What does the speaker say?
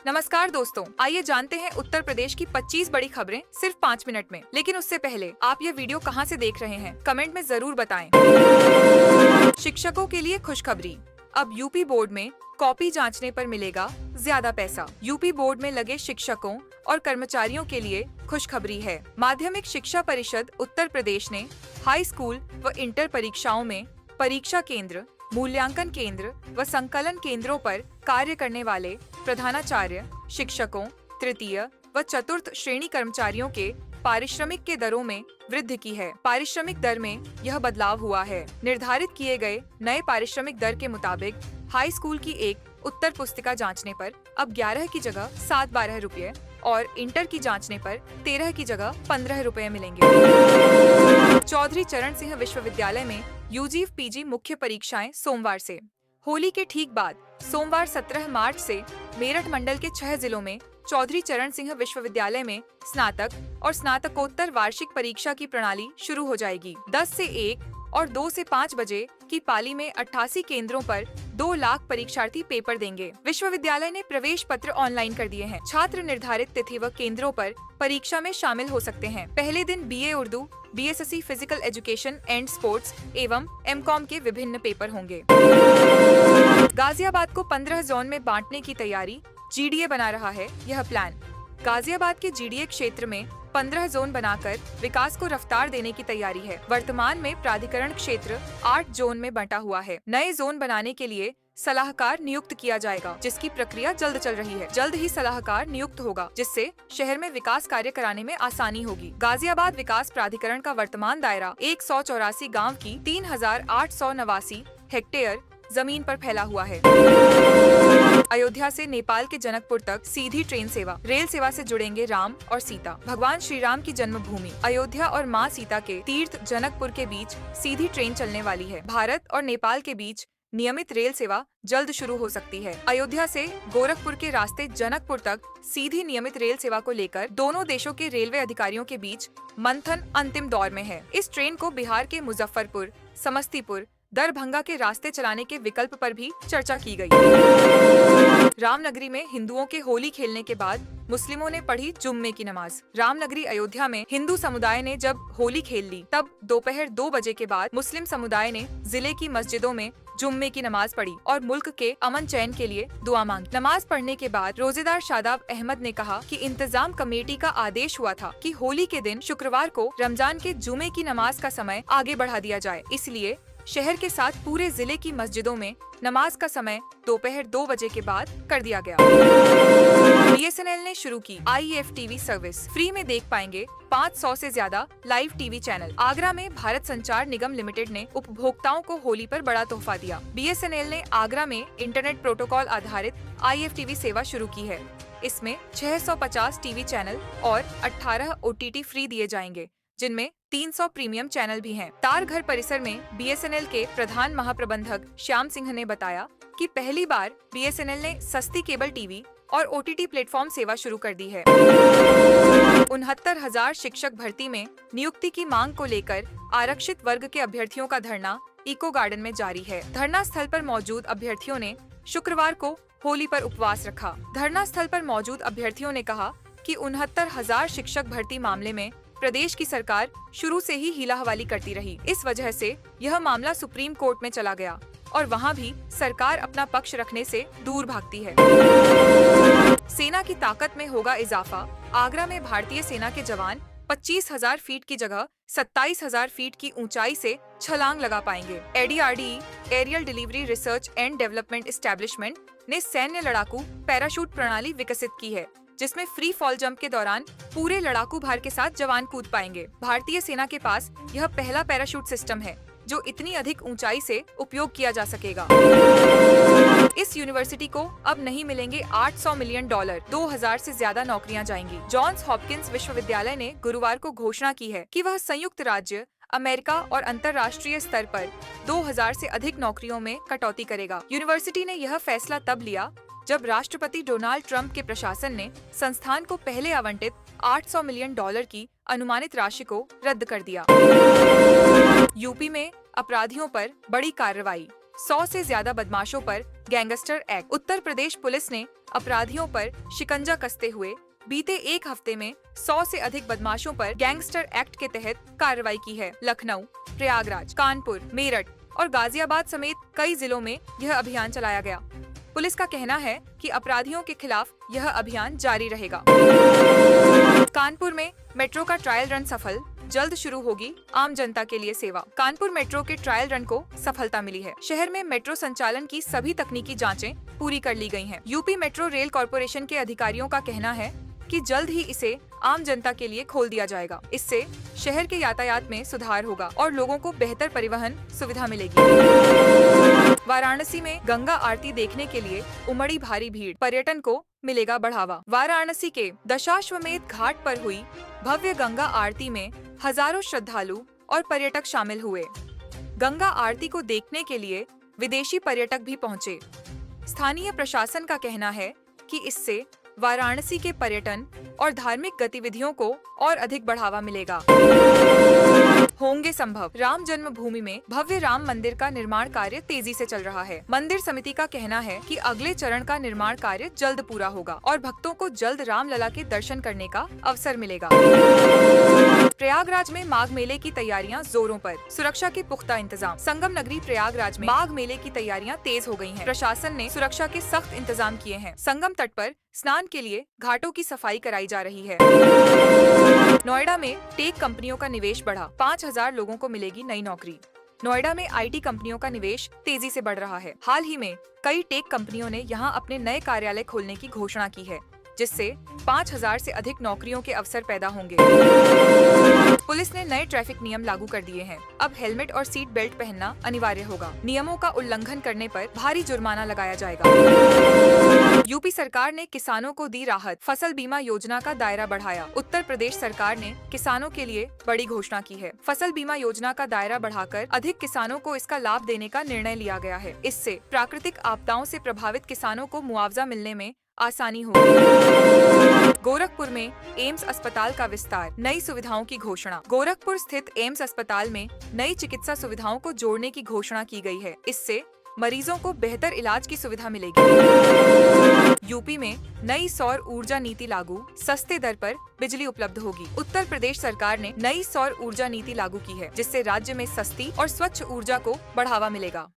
नमस्कार दोस्तों, आइए जानते हैं उत्तर प्रदेश की 25 बड़ी खबरें सिर्फ 5 मिनट में। लेकिन उससे पहले आप ये वीडियो कहां से देख रहे हैं, कमेंट में जरूर बताएं। शिक्षकों के लिए खुशखबरी। अब यूपी बोर्ड में कॉपी जांचने पर मिलेगा ज्यादा पैसा। यूपी बोर्ड में लगे शिक्षकों और कर्मचारियों के लिए खुशखबरी है। माध्यमिक शिक्षा परिषद उत्तर प्रदेश ने हाई स्कूल व इंटर परीक्षाओं में परीक्षा केंद्र, मूल्यांकन केंद्र व संकलन केंद्रों पर कार्य करने वाले प्रधानाचार्य, शिक्षकों, तृतीय व चतुर्थ श्रेणी कर्मचारियों के पारिश्रमिक के दरों में वृद्धि की है। पारिश्रमिक दर में यह बदलाव हुआ है। निर्धारित किए गए नए पारिश्रमिक दर के मुताबिक हाई स्कूल की एक उत्तर पुस्तिका जांचने पर अब 11 की जगह 7-12 रुपये और इंटर की जांचने पर 13 की जगह 15 रुपये मिलेंगे। चौधरी चरण सिंह विश्वविद्यालय में यूजी पीजी मुख्य परीक्षाएं सोमवार से। होली के ठीक बाद सोमवार 17 मार्च से मेरठ मंडल के 6 जिलों में चौधरी चरण सिंह विश्वविद्यालय में स्नातक और स्नातकोत्तर वार्षिक परीक्षा की प्रणाली शुरू हो जाएगी। 10 से 1 और 2 से 5 बजे की पाली में 88 केंद्रों पर 2 लाख परीक्षार्थी पेपर देंगे। विश्वविद्यालय ने प्रवेश पत्र ऑनलाइन कर दिए हैं। छात्र निर्धारित तिथि व केंद्रों पर परीक्षा में शामिल हो सकते हैं। पहले दिन BA Urdu, BSSC physical education and sports एवं एमकॉम के विभिन्न पेपर होंगे। गाजियाबाद को 15 जोन में बांटने की तैयारी, जीडीए बना रहा है यह प्लान। गाजियाबाद के जीडीए क्षेत्र में 15 जोन बनाकर विकास को रफ्तार देने की तैयारी है। वर्तमान में प्राधिकरण क्षेत्र 8 जोन में बंटा हुआ है। नए जोन बनाने के लिए सलाहकार नियुक्त किया जाएगा, जिसकी प्रक्रिया जल्द चल रही है। जल्द ही सलाहकार नियुक्त होगा, जिससे शहर में विकास कार्य कराने में आसानी होगी। गाजियाबाद विकास प्राधिकरण का वर्तमान दायरा 184 गांव की 3889 हेक्टेयर जमीन पर फैला हुआ है। अयोध्या से नेपाल के जनकपुर तक सीधी ट्रेन सेवा। रेल सेवा से जुड़ेंगे राम और सीता। भगवान श्री राम की जन्मभूमि अयोध्या और मां सीता के तीर्थ जनकपुर के बीच सीधी ट्रेन चलने वाली है। भारत और नेपाल के बीच नियमित रेल सेवा जल्द शुरू हो सकती है। अयोध्या से गोरखपुर के रास्ते जनकपुर तक सीधी नियमित रेल सेवा को लेकर दोनों देशों के रेलवे अधिकारियों के बीच मंथन अंतिम दौर में है। इस ट्रेन को बिहार के मुजफ्फरपुर, समस्तीपुर, दरभंगा के रास्ते चलाने के विकल्प पर भी चर्चा की गई। रामनगरी में हिंदुओं के होली खेलने के बाद मुस्लिमों ने पढ़ी जुम्मे की नमाज। रामनगरी अयोध्या में हिंदू समुदाय ने जब होली खेल ली, तब दोपहर 2 बजे के बाद मुस्लिम समुदाय ने जिले की मस्जिदों में जुम्मे की नमाज पढ़ी और मुल्क के अमन चैन के लिए दुआ मांगी। नमाज पढ़ने के बाद रोजेदार शादाब अहमद ने कहा कि इंतजाम कमेटी का आदेश हुआ था कि होली के दिन शुक्रवार को रमजान के जुमे की नमाज का समय आगे बढ़ा दिया जाए, इसलिए शहर के साथ पूरे जिले की मस्जिदों में नमाज का समय दोपहर 2 बजे के बाद कर दिया गया। बीएसएनएल ने शुरू की IFTV सर्विस। फ्री में देख पाएंगे 500 से ज्यादा लाइव टीवी चैनल। आगरा में भारत संचार निगम लिमिटेड ने उपभोक्ताओं को होली पर बड़ा तोहफा दिया। बीएसएनएल ने आगरा में इंटरनेट प्रोटोकॉल आधारित IFTV सेवा शुरू की है। इसमें 650 टीवी चैनल और 18 OTT फ्री दिए जाएंगे, जिनमें 300 प्रीमियम चैनल भी हैं। तारघर परिसर में बीएसएनएल के प्रधान महाप्रबंधक श्याम सिंह ने बताया कि पहली बार बीएसएनएल ने सस्ती केबल टीवी और OTT प्लेटफॉर्म सेवा शुरू कर दी है। 69,000 शिक्षक भर्ती में नियुक्ति की मांग को लेकर आरक्षित वर्ग के अभ्यर्थियों का धरना इको गार्डन में जारी है। धरना स्थल पर मौजूद अभ्यर्थियों ने शुक्रवार को होली पर उपवास रखा। धरना स्थल पर मौजूद अभ्यर्थियों ने कहा कि 69,000 शिक्षक भर्ती मामले में प्रदेश की सरकार शुरू से ही हीला हवाली करती रही। इस वजह से यह मामला सुप्रीम कोर्ट में चला गया और वहां भी सरकार अपना पक्ष रखने से दूर भागती है। सेना की ताकत में होगा इजाफा। आगरा में भारतीय सेना के जवान 25,000 फीट की जगह 27,000 फीट की ऊंचाई से छलांग लगा पाएंगे। ADRDE aerial delivery research and development establishment ने सैन्य लड़ाकू पैराशूट प्रणाली विकसित की है, जिसमें फ्री फॉल जंप के दौरान पूरे लड़ाकू भार के साथ जवान कूद पाएंगे। भारतीय सेना के पास यह पहला पैराशूट सिस्टम है जो इतनी अधिक ऊंचाई से उपयोग किया जा सकेगा। इस यूनिवर्सिटी को अब नहीं मिलेंगे $800 मिलियन, 2000 से ज्यादा नौकरियां जाएंगी। जॉन्स हॉपकिंस विश्वविद्यालय ने गुरुवार को घोषणा की है कि वह संयुक्त राज्य अमेरिका और अंतर्राष्ट्रीय स्तर पर 2000 से अधिक नौकरियों में कटौती करेगा। यूनिवर्सिटी ने यह फैसला तब लिया जब राष्ट्रपति डोनाल्ड ट्रंप के प्रशासन ने संस्थान को पहले आवंटित $800 मिलियन की अनुमानित राशि को रद्द कर दिया। यूपी में अपराधियों पर बड़ी कार्रवाई। 100 से ज्यादा बदमाशों पर gangster act. Uttar Pradesh police ने अपराधियों पर शिकंजा कसते हुए बीते एक हफ्ते में 100 से अधिक बदमाशों पर गैंगस्टर एक्ट के तहत कार्रवाई की है। लखनऊ, प्रयागराज, कानपुर, मेरठ और गाजियाबाद समेत कई जिलों में यह अभियान चलाया गया। पुलिस का कहना है कि अपराधियों के खिलाफ यह अभियान जारी रहेगा। कानपुर में मेट्रो का ट्रायल रन सफल, जल्द शुरू होगी आम जनता के लिए सेवा। कानपुर मेट्रो के ट्रायल रन को सफलता मिली है। शहर में मेट्रो संचालन की सभी तकनीकी जांचें पूरी कर ली गई हैं। यूपी मेट्रो रेल कॉरपोरेशन के अधिकारियों का कहना है कि जल्द ही इसे आम जनता के लिए खोल दिया जाएगा। इससे शहर के यातायात में सुधार होगा और लोगों को बेहतर परिवहन सुविधा मिलेगी। वाराणसी में गंगा आरती देखने के लिए उमड़ी भारी भीड़, पर्यटन को मिलेगा बढ़ावा। वाराणसी के दशाश्वमेध घाट पर हुई भव्य गंगा आरती में हजारों श्रद्धालु और पर्यटक शामिल हुए। गंगा आरती को देखने के लिए विदेशी पर्यटक भी पहुंचे। स्थानीय प्रशासन का कहना है कि इससे वाराणसी के पर्यटन और धार्मिक गतिविधियों को और अधिक बढ़ावा मिलेगा। होंगे संभव। राम जन्मभूमि में भव्य राम मंदिर का निर्माण कार्य तेजी से चल रहा है। मंदिर समिति का कहना है कि अगले चरण का निर्माण कार्य जल्द पूरा होगा और भक्तों को जल्द रामलला के दर्शन करने का अवसर मिलेगा। प्रयागराज में माघ मेले की तैयारियां जोरों पर, सुरक्षा के पुख्ता इंतजाम। संगम नगरी प्रयागराज में माघ मेले की तैयारियां तेज हो गई हैं। प्रशासन ने सुरक्षा के सख्त इंतजाम किए हैं। संगम तट पर स्नान के लिए घाटों की सफाई कराई जा रही है। नोएडा में टेक कंपनियों का निवेश बढ़ा, 5000 लोगों को मिलेगी नई नौकरी। नोएडा में आईटी कंपनियों का निवेश तेजी से बढ़ रहा है। हाल ही में कई टेक कंपनियों ने यहां अपने नए कार्यालय खोलने की घोषणा की है, जिससे 5000 से अधिक नौकरियों के अवसर पैदा होंगे। पुलिस ने नए ट्रैफिक नियम लागू कर दिए हैं। अब हेलमेट और सीट बेल्ट पहनना अनिवार्य होगा। नियमों का उल्लंघन करने पर भारी जुर्माना लगाया जाएगा। यूपी सरकार ने किसानों को दी राहत, फसल बीमा योजना का दायरा बढ़ाया। उत्तर प्रदेश सरकार ने किसानों के लिए बड़ी घोषणा की है। फसल बीमा योजना का दायरा बढ़ाकर अधिक किसानों को इसका लाभ देने का निर्णय लिया गया है। इससे प्राकृतिक आपदाओं से प्रभावित किसानों को मुआवजा मिलने में आसानी होगी। गोरखपुर में एम्स अस्पताल का विस्तार, नई सुविधाओं की घोषणा। गोरखपुर स्थित एम्स अस्पताल में नई चिकित्सा सुविधाओं को जोड़ने की घोषणा की गई है। इससे मरीजों को बेहतर इलाज की सुविधा मिलेगी। यूपी में नई सौर ऊर्जा नीति लागू, सस्ते दर पर बिजली उपलब्ध होगी। उत्तर प्रदेश सरकार ने नई सौर ऊर्जा नीति लागू की है, जिससे राज्य में सस्ती और स्वच्छ ऊर्जा को बढ़ावा मिलेगा।